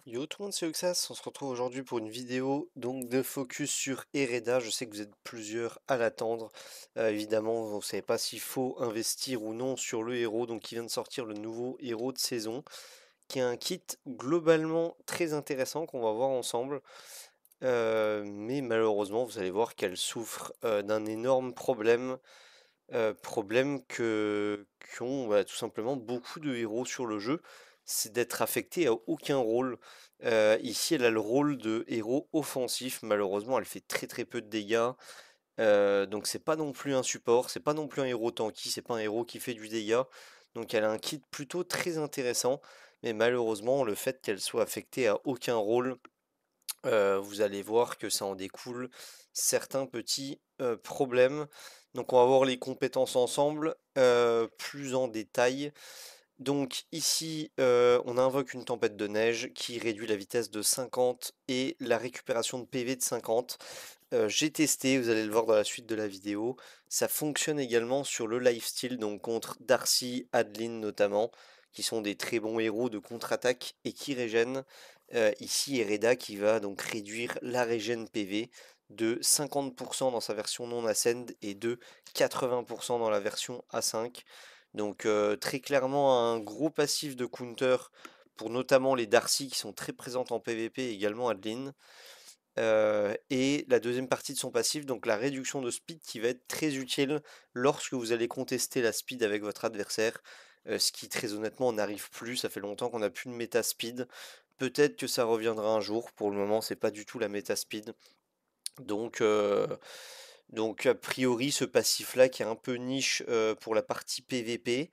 Yo tout le monde, c'est Oxas, on se retrouve aujourd'hui pour une vidéo donc de focus sur Hereda. Je sais que vous êtes plusieurs à l'attendre. Évidemment, vous ne savez pas s'il faut investir ou non sur le héros, donc il vient de sortir le nouveau héros de saison, qui est un kit globalement très intéressant qu'on va voir ensemble. Mais malheureusement, vous allez voir qu'elle souffre d'un énorme problème, problème qu'ont tout simplement beaucoup de héros sur le jeu, c'est d'être affecté à aucun rôle. Ici, elle a le rôle de héros offensif. Malheureusement, elle fait très très peu de dégâts. Donc c'est pas non plus un support, c'est pas non plus un héros tanky, c'est pas un héros qui fait du dégât. Donc elle a un kit plutôt très intéressant. Mais malheureusement, le fait qu'elle soit affectée à aucun rôle, vous allez voir que ça en découle certains petits problèmes. Donc on va voir les compétences ensemble, plus en détail. Donc ici, on invoque une tempête de neige qui réduit la vitesse de 50 et la récupération de PV de 50. J'ai testé, vous allez le voir dans la suite de la vidéo. Ça fonctionne également sur le lifesteal, donc contre Darcy, Adeline notamment, qui sont des très bons héros de contre-attaque et qui régènent. Ici, Hereda qui va donc réduire la régène PV de 50% dans sa version non Ascend et de 80% dans la version A5. Donc très clairement un gros passif de counter pour notamment les Darcy qui sont très présentes en PvP et également Adeline. Et la deuxième partie de son passif, donc la réduction de speed qui va être très utile lorsque vous allez contester la speed avec votre adversaire, ce qui très honnêtement n'arrive plus, ça fait longtemps qu'on n'a plus de méta speed. Peut-être que ça reviendra un jour, pour le moment c'est pas du tout la méta speed. Donc, a priori ce passif-là qui est un peu niche pour la partie PVP,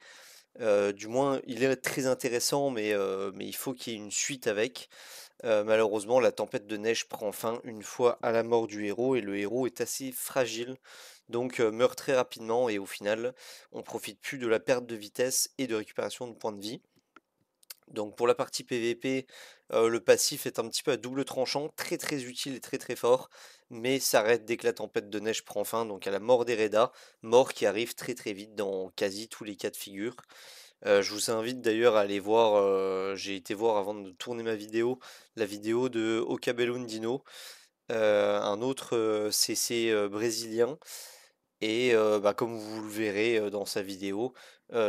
du moins il est très intéressant mais il faut qu'il y ait une suite avec. Malheureusement, la tempête de neige prend fin une fois à la mort du héros et le héros est assez fragile, donc meurt très rapidement et au final, on profite plus de la perte de vitesse et de récupération de points de vie. Donc pour la partie PVP, le passif est un petit peu à double tranchant, très très utile et très très fort, mais s'arrête dès que la tempête de neige prend fin, donc à la mort d'Hereda, mort qui arrive très très vite dans quasi tous les cas de figure. Je vous invite d'ailleurs à aller voir, j'ai été voir avant de tourner ma vidéo, la vidéo de Ocabello Dino, un autre CC brésilien. Et comme vous le verrez dans sa vidéo,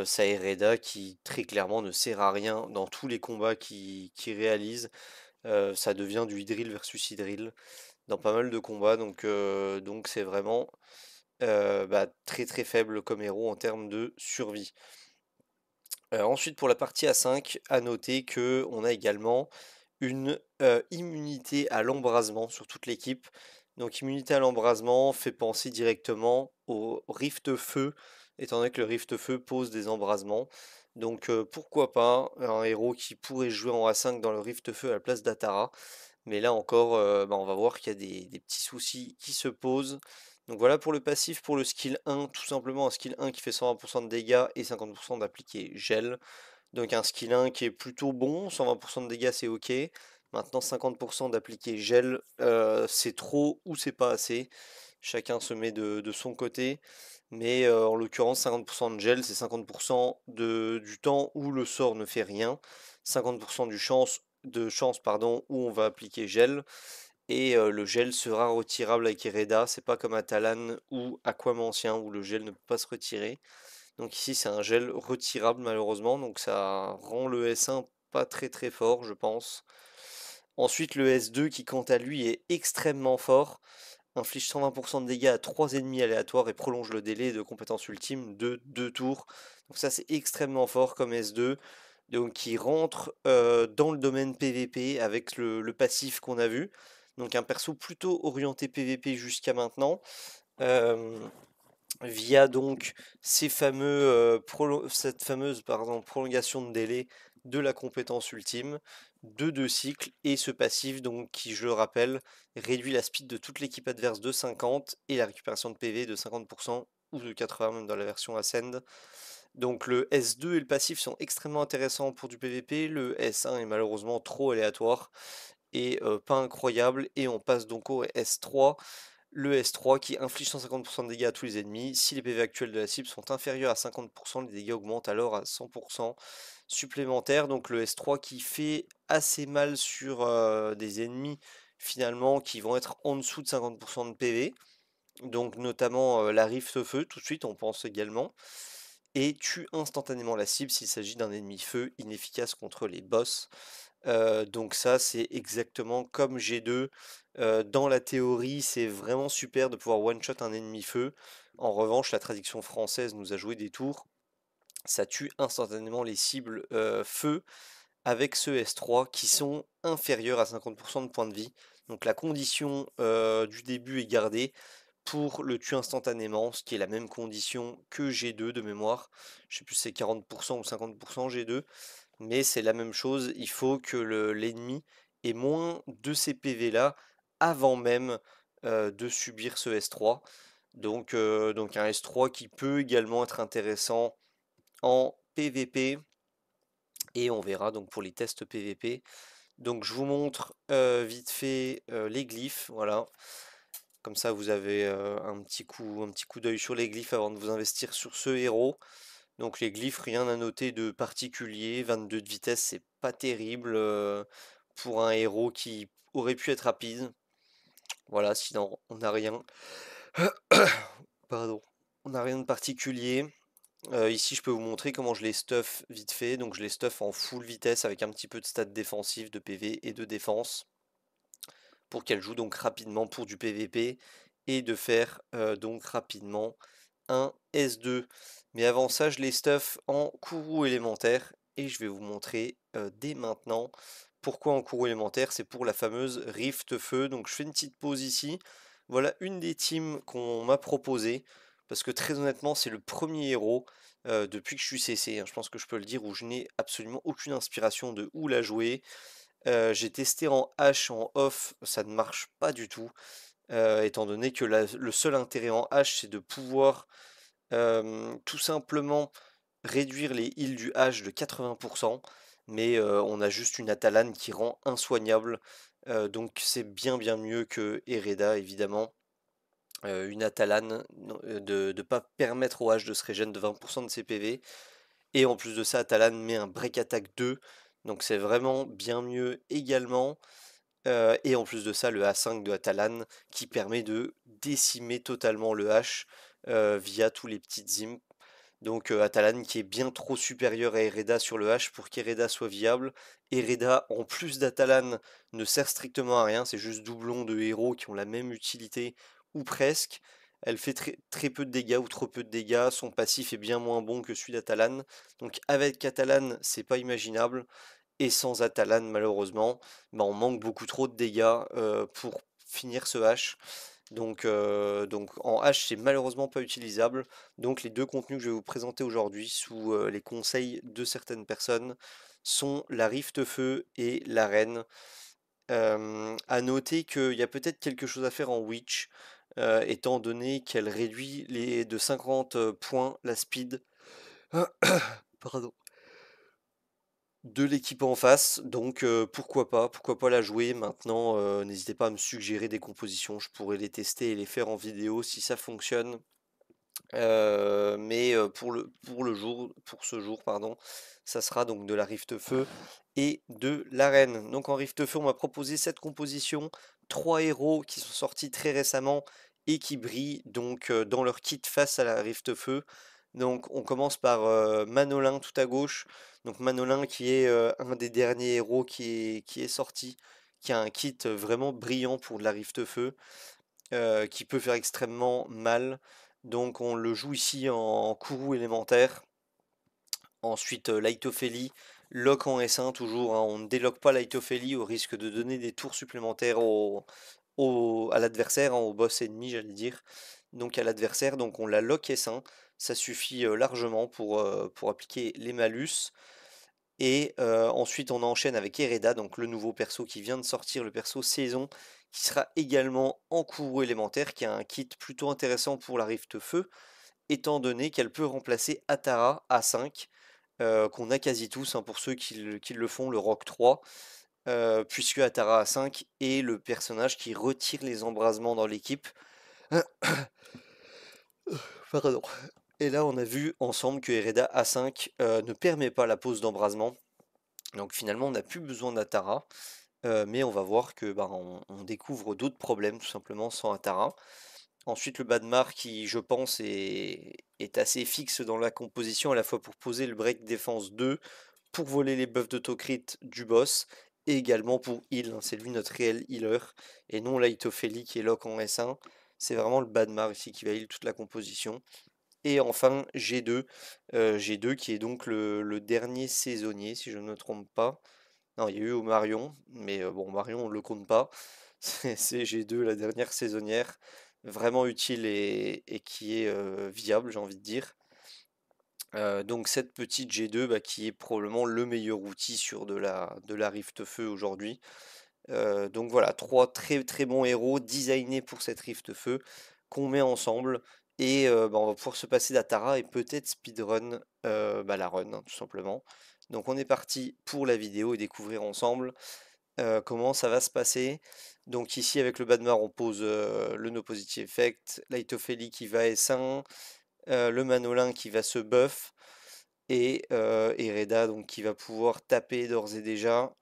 Sahereda qui très clairement ne sert à rien dans tous les combats qu'il réalise. Ça devient du Hydril versus Hydril dans pas mal de combats, donc c'est vraiment très très faible comme héros en termes de survie. Ensuite pour la partie A5, à noter que on a également une immunité à l'embrasement sur toute l'équipe. Donc immunité à l'embrasement fait penser directement au Rift Feu, étant donné que le Rift Feu pose des embrasements. Donc pourquoi pas un héros qui pourrait jouer en A5 dans le Rift Feu à la place d'Atara. Mais là encore, on va voir qu'il y a des petits soucis qui se posent. Donc voilà pour le passif, pour le skill 1, tout simplement un skill 1 qui fait 120% de dégâts et 50% d'appliqué gel. Donc un skill 1 qui est plutôt bon, 120% de dégâts c'est ok. Maintenant 50% d'appliqué gel, c'est trop ou c'est pas assez. Chacun se met de son côté. Mais en l'occurrence 50% de gel c'est 50% du temps où le sort ne fait rien. 50% de chance pardon, où on va appliquer gel. Et le gel sera retirable avec Hereda. C'est pas comme à Talan ou Aquamancien où le gel ne peut pas se retirer. Donc ici c'est un gel retirable malheureusement, donc ça rend le S1 pas très très fort je pense. Ensuite le S2 qui quant à lui est extrêmement fort, inflige 120% de dégâts à 3 ennemis aléatoires et prolonge le délai de compétence ultime de 2 tours. Donc ça c'est extrêmement fort comme S2, donc qui rentre dans le domaine PVP avec le passif qu'on a vu. Donc un perso plutôt orienté PVP jusqu'à maintenant. Euh, Via donc cette fameuse prolongation de délai de la compétence ultime, de 2 cycles, et ce passif donc qui, je le rappelle, réduit la speed de toute l'équipe adverse de 50 et la récupération de PV de 50% ou de 80 même dans la version Ascend. Donc le S2 et le passif sont extrêmement intéressants pour du PVP, le S1 est malheureusement trop aléatoire et pas incroyable, et on passe donc au S3. Le S3 qui inflige 150% de dégâts à tous les ennemis. Si les PV actuels de la cible sont inférieurs à 50%, les dégâts augmentent alors à 100% supplémentaire, donc le S3 qui fait assez mal sur des ennemis finalement qui vont être en dessous de 50% de PV, donc notamment la Rift Feu, tout de suite on pense également, et tue instantanément la cible s'il s'agit d'un ennemi feu inefficace contre les boss. Donc ça c'est exactement comme G2. Dans la théorie c'est vraiment super de pouvoir one-shot un ennemi feu. En revanche la traduction française nous a joué des tours. Ça tue instantanément les cibles feu avec ce S3 qui sont inférieurs à 50% de points de vie. Donc la condition du début est gardée pour le tuer instantanément, ce qui est la même condition que G2 de mémoire. Je sais plus si c'est 40% ou 50% G2, mais c'est la même chose. Il faut que l'ennemi ait moins de ces PV là avant même de subir ce S3. Donc un S3 qui peut également être intéressant en PVP, et on verra donc pour les tests PVP. Donc je vous montre vite fait les glyphes, voilà. Comme ça vous avez un petit coup d'œil sur les glyphes avant de vous investir sur ce héros. Donc les glyphes, rien à noter de particulier, 22 de vitesse, c'est pas terrible pour un héros qui aurait pu être rapide. Voilà, sinon on n'a rien. Pardon. On n'a rien de particulier. Ici, je peux vous montrer comment je les stuff vite fait. Donc, je les stuff en full vitesse avec un petit peu de stats défensifs, de PV et de défense pour qu'elles jouent donc rapidement pour du PVP et de faire donc rapidement un S2. Mais avant ça, je les stuff en courroux élémentaire et je vais vous montrer dès maintenant pourquoi en courroux élémentaire. C'est pour la fameuse Rift Feu. Donc, je fais une petite pause ici. Voilà une des teams qu'on m'a proposé parce que très honnêtement, c'est le premier héros depuis que je suis CC, hein, je pense que je peux le dire, où je n'ai absolument aucune inspiration de où la jouer. J'ai testé en H, en off, ça ne marche pas du tout, étant donné que le seul intérêt en H, c'est de pouvoir tout simplement réduire les heals du H de 80%, mais on a juste une Atalane qui rend insoignable, donc c'est bien mieux que Hereda évidemment. Une Atalane, de ne pas permettre au H de se régène de 20% de ses PV. Et en plus de ça, Atalane met un break attack 2. Donc c'est vraiment bien mieux également. Et en plus de ça, le A5 de Atalane qui permet de décimer totalement le H via tous les petites imps. Donc Atalane qui est bien trop supérieur à Hereda sur le H pour qu'Hereda soit viable. Hereda, en plus d'Atalane, ne sert strictement à rien, c'est juste doublon de héros qui ont la même utilité, ou presque. Elle fait très peu de dégâts ou trop peu de dégâts, son passif est bien moins bon que celui d'Atalane. Donc avec Atalane, c'est pas imaginable. Et sans Atalane, malheureusement, bah, on manque beaucoup trop de dégâts pour finir ce H. Donc en H, c'est malheureusement pas utilisable. Donc les deux contenus que je vais vous présenter aujourd'hui sous les conseils de certaines personnes sont la Rift Feu et l'arène. À noter qu'il y a peut-être quelque chose à faire en Witch, étant donné qu'elle réduit de 50 points la speed. Pardon. De l'équipe en face, donc pourquoi pas la jouer maintenant. N'hésitez pas à me suggérer des compositions, je pourrais les tester et les faire en vidéo si ça fonctionne. Mais pour ce jour, pardon, ça sera donc de la Rift Feu et de l'arène. Donc en Rift Feu, on m'a proposé cette composition, 3 héros qui sont sortis très récemment et qui brillent donc dans leur kit face à la Rift Feu. Donc on commence par Manolin tout à gauche. Donc Manolin qui est un des derniers héros qui est sorti, qui a un kit vraiment brillant pour de la Rift Feu, qui peut faire extrêmement mal. Donc on le joue ici en courroux élémentaire. Ensuite Light-Ophélie, lock en S1 toujours, hein. On ne déloque pas Light-Ophélie au risque de donner des tours supplémentaires à l'adversaire, hein, au boss ennemi j'allais dire. Donc à l'adversaire, donc on la lock S1, ça suffit largement pour appliquer les malus. Et ensuite on enchaîne avec Hereda, donc le nouveau perso qui vient de sortir, le perso saison, qui sera également en courroux élémentaire, qui a un kit plutôt intéressant pour la Rift Feu, étant donné qu'elle peut remplacer Atara A5, qu'on a quasi tous, hein, pour ceux qui le font, le Rock 3, puisque Atara A5 est le personnage qui retire les embrasements dans l'équipe. Pardon. Et là, on a vu ensemble que Hereda A5 ne permet pas la pose d'embrasement. Donc finalement, on n'a plus besoin d'Atara. Mais on va voir que bah, on découvre d'autres problèmes tout simplement sans Atara. Ensuite, le Badmar qui, je pense, est assez fixe dans la composition, à la fois pour poser le break défense 2, pour voler les buffs d'autocrit du boss, et également pour heal, hein. C'est lui notre réel healer, et non l'Aitophélie qui est lock en S1. C'est vraiment le Badmar ici qui va heal toute la composition. Et enfin, G2, G2 qui est donc le dernier saisonnier, si je ne me trompe pas. Non, il y a eu Marion, mais bon, Marion, on le compte pas. C'est G2, la dernière saisonnière, vraiment utile et qui est viable, j'ai envie de dire. Donc cette petite G2 bah, qui est probablement le meilleur outil sur de la Rift Feu aujourd'hui. Donc voilà, trois très très bons héros designés pour cette Rift Feu qu'on met ensemble et bah, on va pouvoir se passer d'Atara et peut-être speedrun bah, la run, hein, tout simplement. Donc on est parti pour la vidéo et découvrir ensemble comment ça va se passer. Donc ici avec le Badmar on pose le No Positive Effect, l'Aitophélie qui va S1, le Manolin qui va se buff et Hereda donc qui va pouvoir taper d'ores et déjà.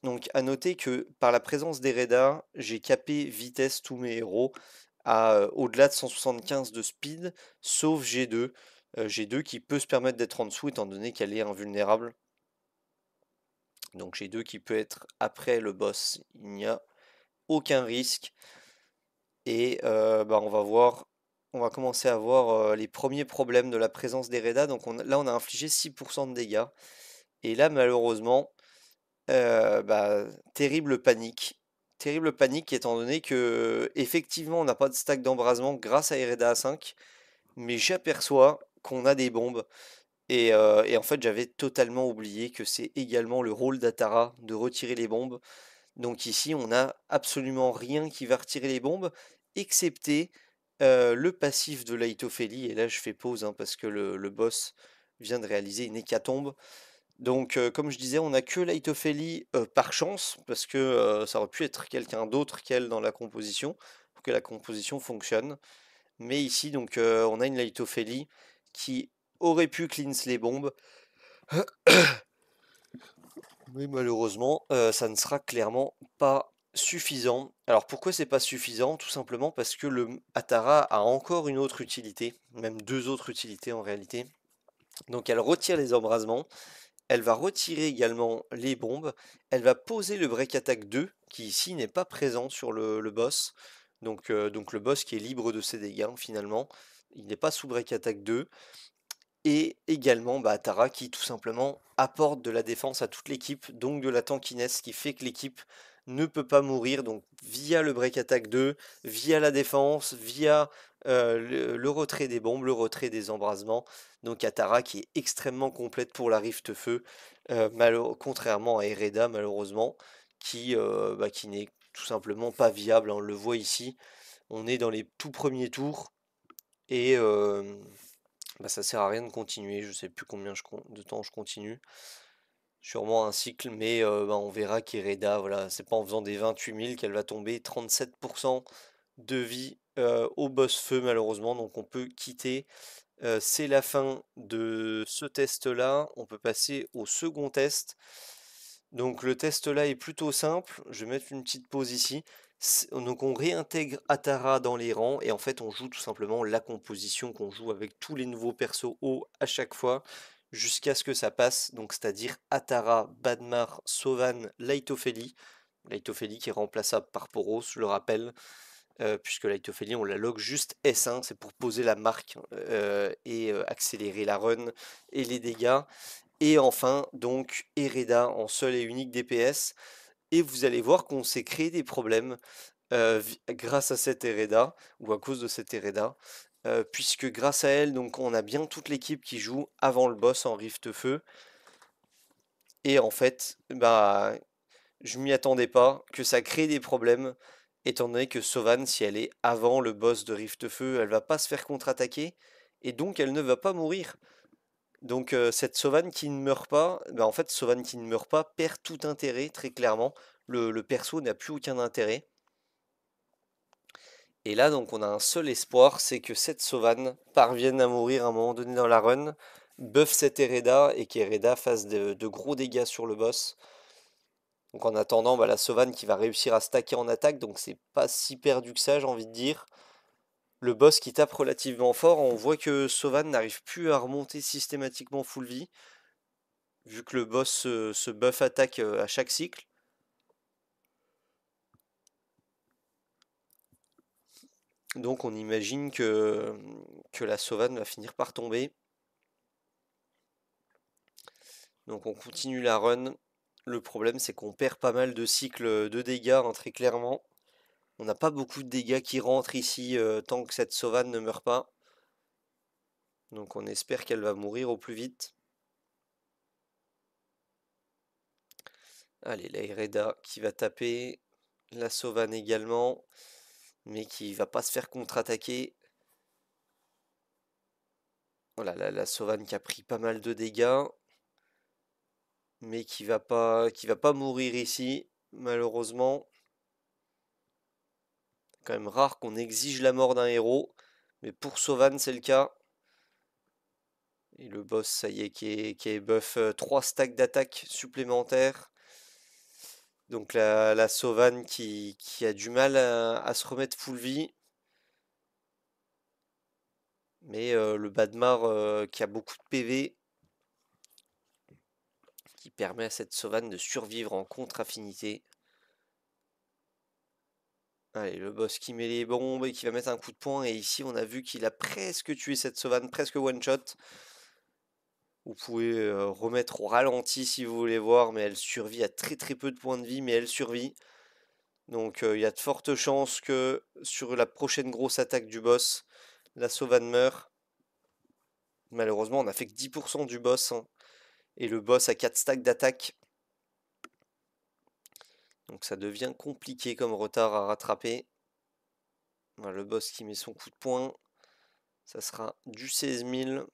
Donc à noter que par la présence d'Hereda, j'ai capé vitesse tous mes héros à au-delà de 175 de speed, sauf G2. G2 qui peut se permettre d'être en dessous étant donné qu'elle est invulnérable. Donc G2 qui peut être après le boss, il n'y a aucun risque. Et bah, on va commencer à voir les premiers problèmes de la présence d'Hereda. Donc là on a infligé 6% de dégâts. Et là malheureusement, bah, terrible panique. Terrible panique étant donné que effectivement on n'a pas de stack d'embrasement grâce à Hereda A5, mais j'aperçois qu'on a des bombes. Et en fait j'avais totalement oublié que c'est également le rôle d'Atara de retirer les bombes. Donc ici on n'a absolument rien qui va retirer les bombes, excepté le passif de l'Aitophélie. Et là je fais pause hein, parce que le boss vient de réaliser une hécatombe. Donc, comme je disais, on n'a que l'Aitophélie par chance, parce que ça aurait pu être quelqu'un d'autre qu'elle dans la composition, pour que la composition fonctionne. Mais ici, donc, on a une Laitophélie qui aurait pu cleanse les bombes, mais malheureusement, ça ne sera clairement pas suffisant. Alors pourquoi c'est pas suffisant? Tout simplement parce que le Atara a encore une autre utilité, même deux autres utilités en réalité. Donc elle retire les embrasements. Elle va retirer également les bombes. Elle va poser le break attack 2, qui ici n'est pas présent sur le boss. Donc le boss qui est libre de ses dégâts finalement. Il n'est pas sous break attack 2. Et également bah, Tara qui tout simplement apporte de la défense à toute l'équipe, donc de la tankiness qui fait que l'équipe ne peut pas mourir. Donc via le break attack 2, via la défense, via le retrait des bombes, le retrait des embrasements. Donc Atara qui est extrêmement complète pour la Rift Feu, contrairement à Hereda malheureusement, qui n'est tout simplement pas viable, hein. On le voit ici, on est dans les tout premiers tours et bah, ça sert à rien de continuer. Je sais plus combien de temps je continue. Sûrement un cycle, mais bah, on verra qu'Hereda, voilà, c'est pas en faisant des 28 000 qu'elle va tomber. 37% de vie au boss feu malheureusement, donc on peut quitter. C'est la fin de ce test-là. On peut passer au second test. Donc le test là est plutôt simple. Je vais mettre une petite pause ici. Donc on réintègre Atara dans les rangs et en fait on joue tout simplement la composition qu'on joue avec tous les nouveaux persos hauts à chaque fois jusqu'à ce que ça passe. Donc c'est-à-dire Atara, Badmar, Sovan, Laitophélie. Laitophélie qui est remplaçable par Poros, je le rappelle, puisque l'Aitophélie on la log juste S1, c'est pour poser la marque et accélérer la run et les dégâts. Et enfin donc Hereda en seul et unique DPS. Et vous allez voir qu'on s'est créé des problèmes grâce à cette Hereda, ou à cause de cette Hereda, puisque grâce à elle, donc on a bien toute l'équipe qui joue avant le boss en Rift Feu. Et en fait, bah, je m'y attendais pas, que ça crée des problèmes, étant donné que Sovan, si elle est avant le boss de Rift Feu, elle va pas se faire contre-attaquer, et donc elle ne va pas mourir. Donc cette Sovan qui ne meurt pas, bah, en fait Sovan qui ne meurt pas perd tout intérêt, très clairement. Le perso n'a plus aucun intérêt. Et là, donc, on a un seul espoir, c'est que cette Sauvanne parvienne à mourir à un moment donné dans la run, buff cette Hereda et qu'Hereda fasse de gros dégâts sur le boss. Donc en attendant, bah, la Sauvanne qui va réussir à stacker en attaque, donc c'est pas si perdu que ça, j'ai envie de dire. Le boss qui tape relativement fort, on voit que Sauvanne n'arrive plus à remonter systématiquement full vie, vu que le boss se buff attaque à chaque cycle. Donc on imagine que la Sauvanne va finir par tomber. Donc on continue la run. Le problème c'est qu'on perd pas mal de cycles de dégâts, hein, très clairement. On n'a pas beaucoup de dégâts qui rentrent ici tant que cette Sauvanne ne meurt pas. Donc on espère qu'elle va mourir au plus vite. Allez, la Hereda qui va taper. La Sauvanne également. Mais qui va pas se faire contre-attaquer. Voilà, la Sauvanne qui a pris pas mal de dégâts. Mais qui va pas mourir ici, malheureusement. C'est quand même rare qu'on exige la mort d'un héros. Mais pour Sauvanne, c'est le cas. Et le boss, ça y est, qui est buff 3 stacks d'attaque supplémentaires. Donc la Sauvanne qui a du mal à se remettre full vie. Mais le Badmar qui a beaucoup de PV. Qui permet à cette Sauvanne de survivre en contre-affinité. Allez, le boss qui met les bombes et qui va mettre un coup de poing. Et ici, on a vu qu'il a presque tué cette Sauvanne, presque one-shot. Vous pouvez remettre au ralenti si vous voulez voir, mais elle survit à très très peu de points de vie, mais elle survit. Donc il y a de fortes chances que sur la prochaine grosse attaque du boss, la Sauvanne meurt. Malheureusement, on n'a fait que 10% du boss, hein, et le boss a 4 stacks d'attaque. Donc ça devient compliqué comme retard à rattraper. Voilà, le boss qui met son coup de poing. Ça sera du 16 000.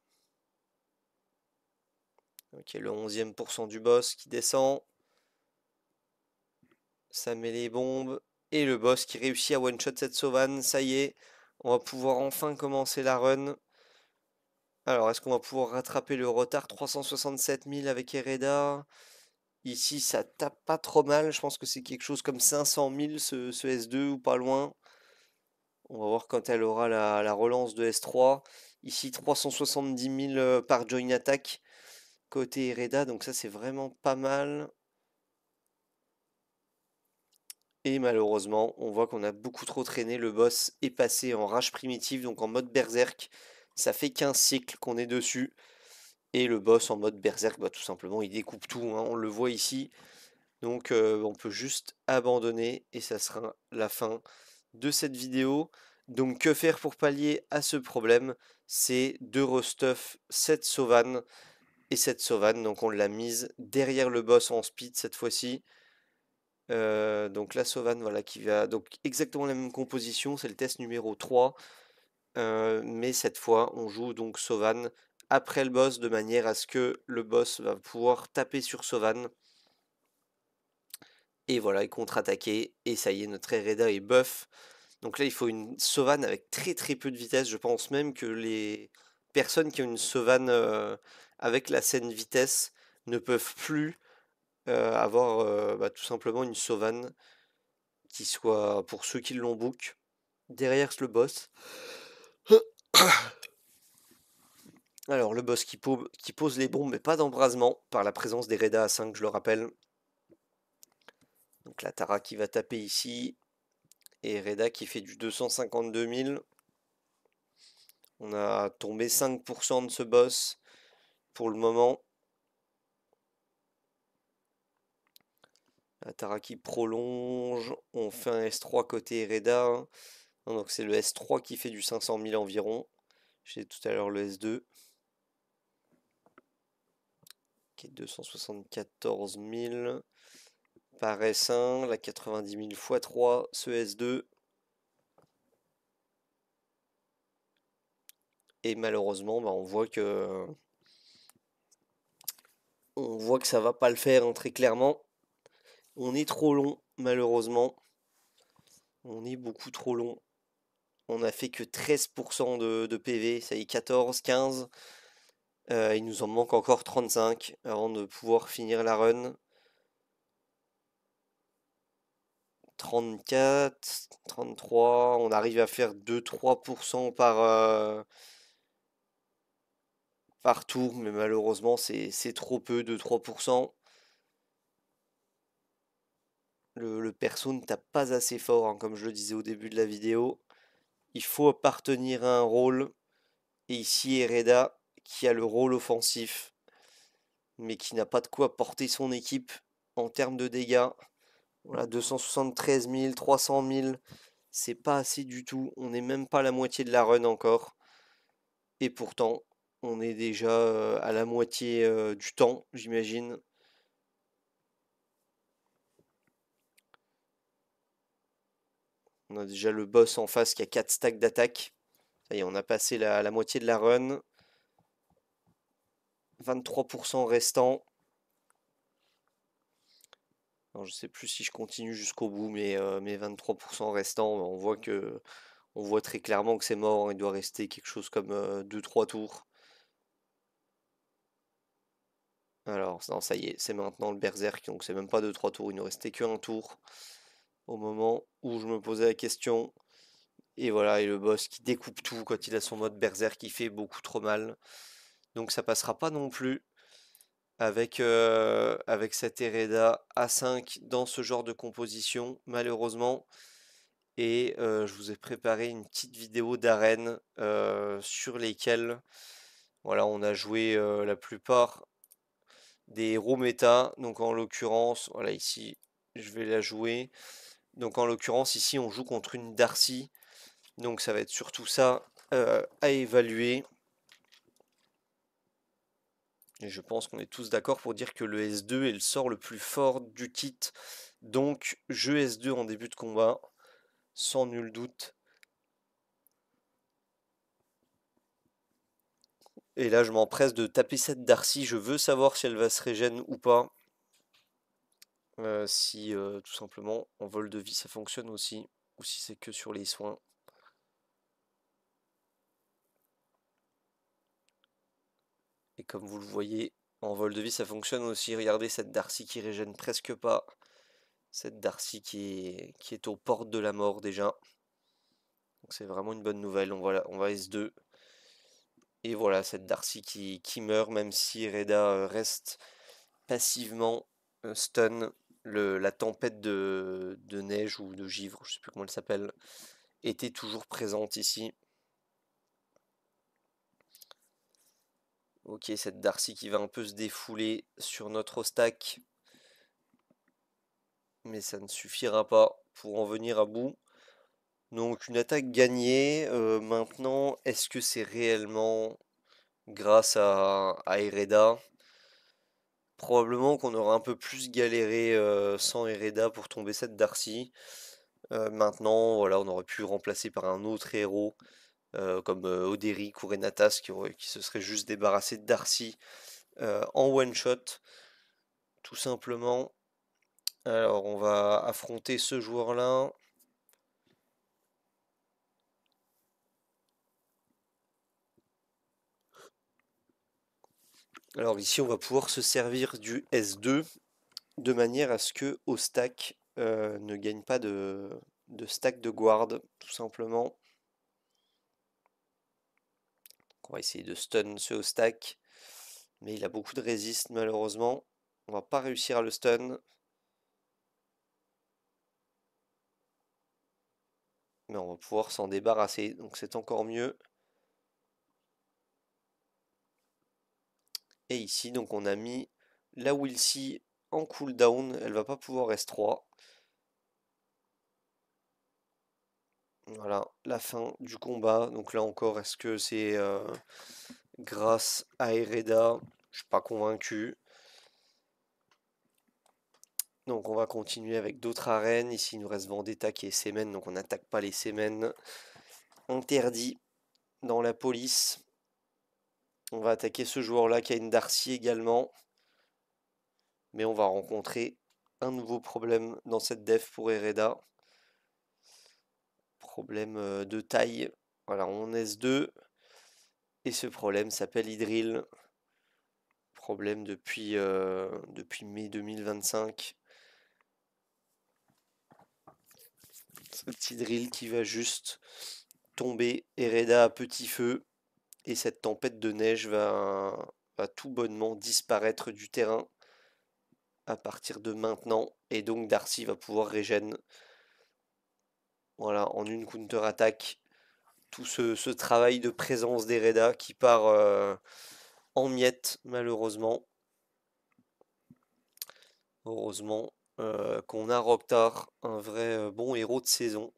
Ok, le 11e% du boss qui descend. Ça met les bombes. Et le boss qui réussit à one-shot cette Sauvanne. Ça y est, on va pouvoir enfin commencer la run. Alors, est-ce qu'on va pouvoir rattraper le retard? 367 000 avec Hereda. Ici, ça tape pas trop mal. Je pense que c'est quelque chose comme 500 000 ce S2 ou pas loin. On va voir quand elle aura la relance de S3. Ici, 370 000 par join attack côté Hereda. Donc ça, c'est vraiment pas mal. Et malheureusement, on voit qu'on a beaucoup trop traîné. Le boss est passé en rage primitive, donc en mode berserk. Ça fait 15 cycles qu'on est dessus. Et le boss en mode berserk, bah, tout simplement, il découpe tout, hein, on le voit ici. Donc on peut juste abandonner et ça sera la fin de cette vidéo. Donc que faire pour pallier à ce problème? C'est de restuff cette Sauvanne. Et cette Sauvanne, donc on l'a mise derrière le boss en speed cette fois-ci. Donc la Sauvanne, voilà, qui va. Donc exactement la même composition, c'est le test numéro 3. Mais cette fois, on joue donc Sauvanne après le boss, de manière à ce que le boss va pouvoir taper sur Sauvanne. Et voilà, et contre-attaquer. Et ça y est, notre Hereda est buff. Donc là, il faut une Sauvanne avec très très peu de vitesse. Je pense même que les personnes qui ont une Sauvanne avec la scène vitesse ne peuvent plus avoir bah, tout simplement une Sauvanne qui soit, pour ceux qui l'ont book, derrière le boss. Alors le boss qui pose les bombes mais pas d'embrasement par la présence des Reda à 5, je le rappelle. Donc la Tara qui va taper ici et Reda qui fait du 252 000. On a tombé 5% de ce boss pour le moment. La Tara qui prolonge, on fait un S3 côté Reda. Donc c'est le S3 qui fait du 500 000 environ. J'ai tout à l'heure le S2. Qui est 274 000. Par S1, la 90 000 x 3, ce S2. Et malheureusement, bah, on voit que ça va pas le faire, hein, très clairement. On est trop long, malheureusement. On est beaucoup trop long. On a fait que 13% de PV, ça y est 14, 15. Il nous en manque encore 35 avant de pouvoir finir la run. 34, 33, on arrive à faire 2-3% par tour, mais malheureusement c'est trop peu, 2-3%. Le perso ne tape pas assez fort, hein, comme je le disais au début de la vidéo. Il faut appartenir à un rôle, et ici Hereda qui a le rôle offensif, mais qui n'a pas de quoi porter son équipe en termes de dégâts. Voilà, 273 000, 300 000, c'est pas assez du tout. On n'est même pas à la moitié de la run encore. Et pourtant, on est déjà à la moitié du temps, j'imagine. On a déjà le boss en face qui a 4 stacks d'attaque. Ça y est, on a passé la moitié de la run. 23% restant. Alors, je sais plus si je continue jusqu'au bout, mais mes 23% restants, on voit très clairement que c'est mort. Il doit rester quelque chose comme 2-3 tours. Alors, non, ça y est, c'est maintenant le berserk, donc c'est même pas 2-3 tours, il ne restait qu'un tour au moment où je me posais la question. Et voilà, et le boss qui découpe tout quand il a son mode berserk qui fait beaucoup trop mal. Donc ça passera pas non plus avec cette Hereda A5 dans ce genre de composition, malheureusement. Et je vous ai préparé une petite vidéo d'arène sur lesquelles voilà, on a joué la plupart des héros méta. Donc en l'occurrence, voilà ici, je vais la jouer. Donc en l'occurrence, ici, on joue contre une Darcy. Donc ça va être surtout ça à évaluer. Et je pense qu'on est tous d'accord pour dire que le S2 est le sort le plus fort du kit. Donc jeu S2 en début de combat, sans nul doute. Et là je m'empresse de taper cette Darcy, je veux savoir si elle va se régène ou pas. Si tout simplement en vol de vie ça fonctionne aussi, ou si c'est que sur les soins. Et comme vous le voyez, en vol de vie ça fonctionne aussi. Regardez cette Darcy qui régène presque pas. Cette Darcy qui est aux portes de la mort déjà. Donc c'est vraiment une bonne nouvelle. On va S2. Et voilà, cette Darcy qui meurt, même si Reda reste passivement stun. La tempête de neige ou de givre, je sais plus comment elle s'appelle, était toujours présente ici. Ok, cette Darcy qui va un peu se défouler sur notre stack. Mais ça ne suffira pas pour en venir à bout. Donc une attaque gagnée. Maintenant, est-ce que c'est réellement grâce à Hereda? Probablement qu'on aura un peu plus galéré sans Hereda pour tomber cette Darcy. Maintenant, voilà, on aurait pu remplacer par un autre héros comme Oderic ou Renatas qui se serait juste débarrassé de Darcy en one shot, tout simplement. Alors, on va affronter ce joueur-là. Alors ici, on va pouvoir se servir du S2 de manière à ce que au stack ne gagne pas de stack de guard, tout simplement. On va essayer de stun ce au stack, mais il a beaucoup de résist malheureusement. On va pas réussir à le stun. Mais on va pouvoir s'en débarrasser, donc c'est encore mieux. Et ici, donc on a mis la Wilcy en cooldown, elle va pas pouvoir S3. Voilà, la fin du combat. Donc là encore, est-ce que c'est grâce à Hereda? Je suis pas convaincu. Donc on va continuer avec d'autres arènes. Ici, il nous reste Vendetta qui est Semen, donc on n'attaque pas les Semen. Interdit dans la police. On va attaquer ce joueur-là qui a une Darcy également. Mais on va rencontrer un nouveau problème dans cette def pour Hereda. problème de taille. Voilà, on S2. Et ce problème s'appelle Idril. Problème depuis mai 2025. Ce petit drill qui va juste tomber, Hereda à petit feu, et cette tempête de neige va tout bonnement disparaître du terrain à partir de maintenant, et donc Darcy va pouvoir régène. Voilà, en une counter-attaque, tout ce travail de présence d'Hereda qui part en miettes, malheureusement. Heureusement qu'on a Rokhtar, un vrai bon héros de saison.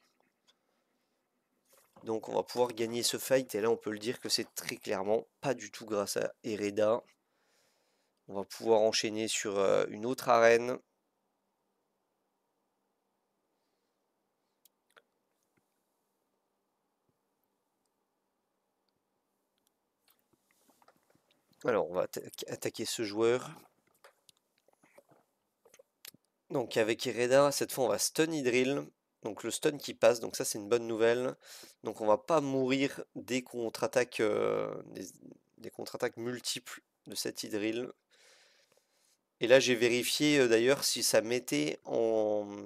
Donc on va pouvoir gagner ce fight, et là on peut le dire que c'est très clairement pas du tout grâce à Hereda. On va pouvoir enchaîner sur une autre arène. Alors on va attaquer ce joueur. Donc avec Hereda, cette fois on va stun Idril. Donc le stun qui passe, donc ça c'est une bonne nouvelle. Donc on va pas mourir des contre-attaques des contre-attaques multiples de cet Idril. Et là j'ai vérifié d'ailleurs si ça mettait en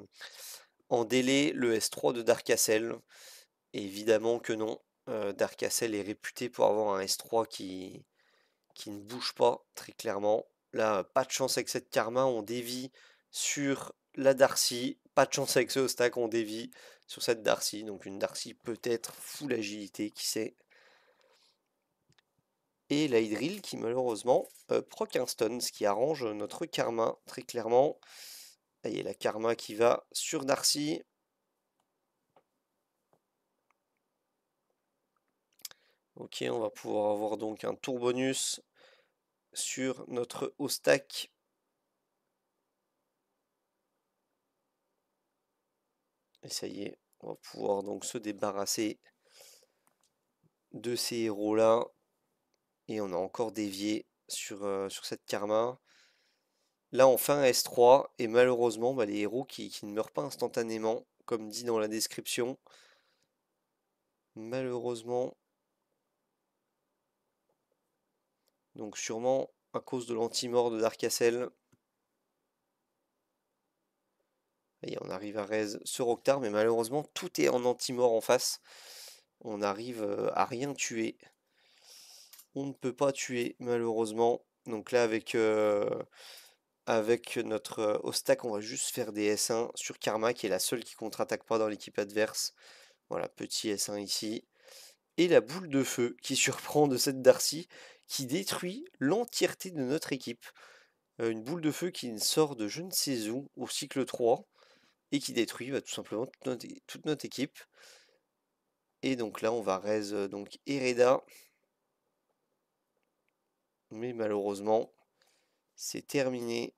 délai le S3 de Dark Castle. Et évidemment que non. Dark Castle est réputé pour avoir un S3 qui ne bouge pas, très clairement. Là, pas de chance avec cette Karma, on dévie sur la Darcy. Pas de chance avec ce stack, on dévie sur cette Darcy. Donc une Darcy peut-être full agilité, qui sait. Et la Hydril qui malheureusement proc un stun, ce qui arrange notre Karma, très clairement. Là, il y a la Karma qui va sur Darcy. Ok, on va pouvoir avoir donc un tour bonus sur notre haut stack. Et ça y est, on va pouvoir donc se débarrasser de ces héros-là. Et on a encore dévié sur cette Karma. Là, on fait un S3, et malheureusement, bah, les héros qui ne meurent pas instantanément, comme dit dans la description. Malheureusement. Donc sûrement à cause de l'anti-mort de Dark Castle. Et on arrive à raise ce Rokhtar, mais malheureusement, tout est en anti-mort en face. On arrive à rien tuer. On ne peut pas tuer, malheureusement. Donc là, avec notre Ostak, on va juste faire des S1 sur Karma, qui est la seule qui contre-attaque pas dans l'équipe adverse. Voilà, petit S1 ici. Et la boule de feu qui surprend de cette Darcy, qui détruit l'entièreté de notre équipe. Une boule de feu qui sort de je ne sais où, au cycle 3, et qui détruit tout simplement toute notre équipe. Et donc là, on va raise donc Hereda. Mais malheureusement, c'est terminé.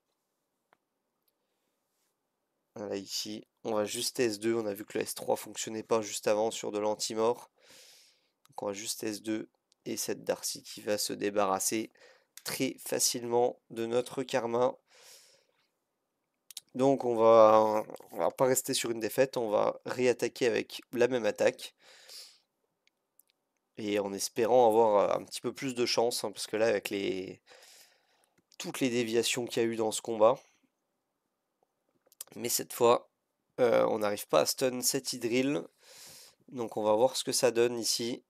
Voilà, ici, on va juste S2. On a vu que le S3 fonctionnait pas juste avant sur de l'anti-mort. Donc on va juste S2. Et cette Darcy qui va se débarrasser très facilement de notre Karma. Donc on va pas rester sur une défaite. On va réattaquer avec la même attaque. Et en espérant avoir un petit peu plus de chance. Parce que là, avec toutes les déviations qu'il y a eu dans ce combat. Mais cette fois, on n'arrive pas à stun cette Hydril. Donc on va voir ce que ça donne ici.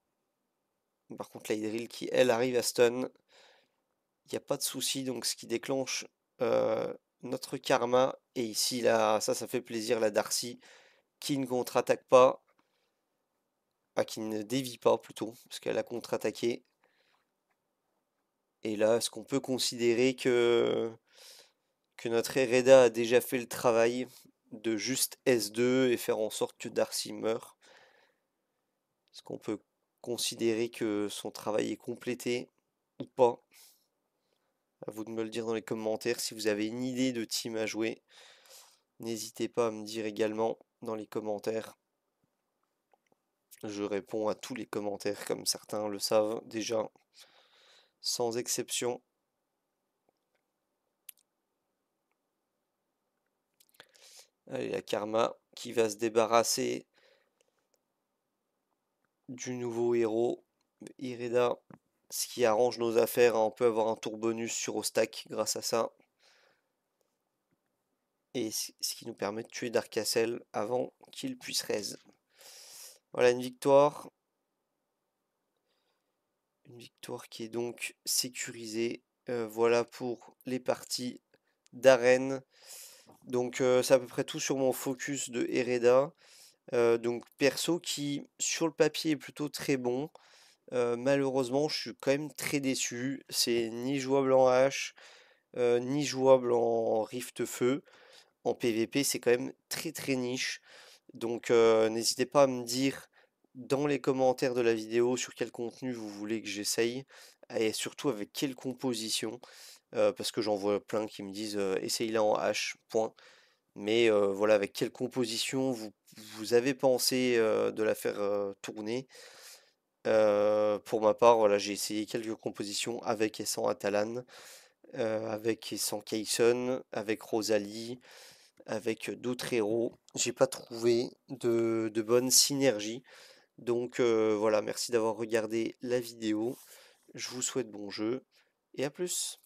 Par contre la Hydril qui elle arrive à stun. Il n'y a pas de souci, donc ce qui déclenche notre Karma. Et ici là, ça fait plaisir, la Darcy qui ne contre-attaque pas. Ah, qui ne dévie pas plutôt, parce qu'elle a contre-attaqué. Et là, est-ce qu'on peut considérer que notre Hereda a déjà fait le travail de juste S2 et faire en sorte que Darcy meure? Est-ce qu'on peut considérer que son travail est complété ou pas? À vous de me le dire dans les commentaires. Si vous avez une idée de team à jouer, n'hésitez pas à me dire également dans les commentaires. Je réponds à tous les commentaires comme certains le savent déjà, sans exception. Allez, la Karma qui va se débarrasser du nouveau héros, Ireda, ce qui arrange nos affaires, hein. On peut avoir un tour bonus sur Ostak grâce à ça. Et ce qui nous permet de tuer Dark Castle avant qu'il puisse raise. Voilà une victoire. Une victoire qui est donc sécurisée. Voilà pour les parties d'arène. Donc c'est à peu près tout sur mon focus de Hereda. Donc perso qui sur le papier est plutôt très bon. Malheureusement je suis quand même très déçu. C'est ni jouable en H, ni jouable en Rift Feu. En PVP c'est quand même très très niche. Donc n'hésitez pas à me dire dans les commentaires de la vidéo sur quel contenu vous voulez que j'essaye et surtout avec quelle composition parce que j'en vois plein qui me disent essaye-la en H, point. Mais voilà, avec quelle composition vous avez pensé de la faire tourner. Pour ma part, voilà, j'ai essayé quelques compositions avec et sans Atalan, avec et sans Kayson, avec Rosalie, avec d'autres héros. J'ai pas trouvé de bonne synergie. Donc voilà, merci d'avoir regardé la vidéo. Je vous souhaite bon jeu et à plus.